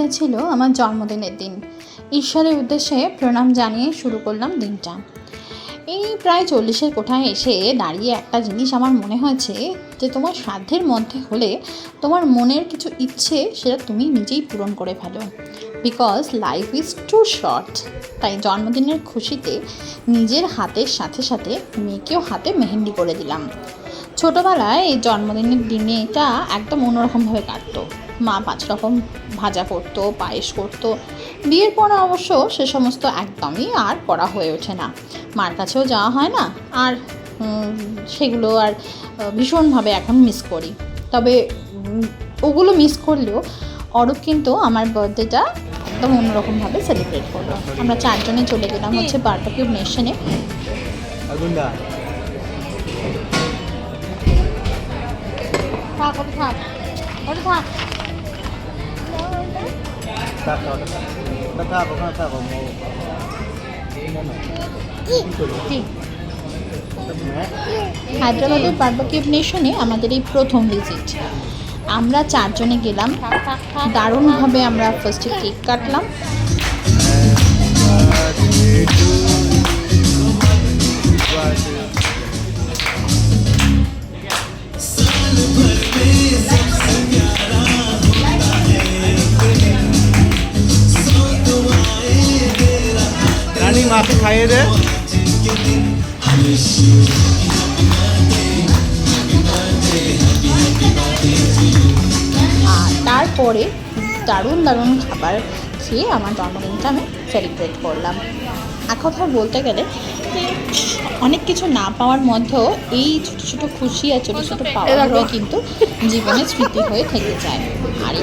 দিনটা ছিল আমার জন্মদিনের দিন। ঈশ্বরের উদ্দেশ্যে প্রণাম জানিয়ে শুরু করলাম দিনটা। এই প্রায় 40-এর কোঠায় এসে দাঁড়িয়ে একটা জিনিস আমার মনে হয়েছে যে তোমার সাধ্যের মধ্যে হলে তোমার মনের কিছু ইচ্ছে সেটা তুমি নিজেই পূরণ করে ফেলো, because life is too short. তাই জন্মদিনের খুশিতে নিজের হাতের সাথে সাথে মেয়েকেও হাতে মেহেন্দি করে দিলাম। ছোটোবেলায় এই জন্মদিনের দিনে এটা একদম অন্যরকমভাবে কাটতো। মা 5 রকম ভাজা করতো, পায়েস করতো। বিয়ের পর অবশ্য সে সমস্ত একদমই আর করা হয়ে ওঠে না, মার কাছেও যাওয়া হয় না, আর সেগুলো আর ভীষণভাবে এখন মিস করি। তবে ওগুলো মিস করলেও অরূপ কিন্তু আমার বার্থডেটা একদম অন্যরকমভাবে সেলিব্রেট করলো। আমরা 4 জনে চলে গেলাম হচ্ছে বারবিকিউ নেশনে। হায়দ্রাবাদের বারবিকিউ নেশনে আমাদের এই প্রথম ভিজিট। আমরা 4 জনে গেলাম, দারুণভাবে আমরা ফার্স্টে কেক কাটলাম। रानी माँ को खाइए दे। আর তারপরে দারুণ দারুণ খাবার খেয়ে আমার জন্মদিনটা আমি সেলিব্রেট করলাম। এক কথা বলতে গেলে অনেক কিছু না পাওয়ার মধ্যেও এই ছোটো ছোটো খুশি আর ছোটো ছোটো পাওয়াগুলো কিন্তু জীবনে স্মৃতি হয়ে থেকে যায়। আর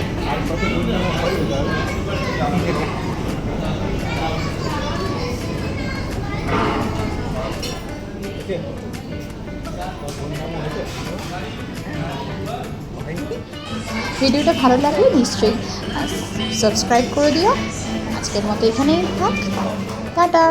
ভিডিওটা ভালো লাগলে নিশ্চয়ই সাবস্ক্রাইব করে দিও। আজকের মতো এখানেই থাক, টাটা।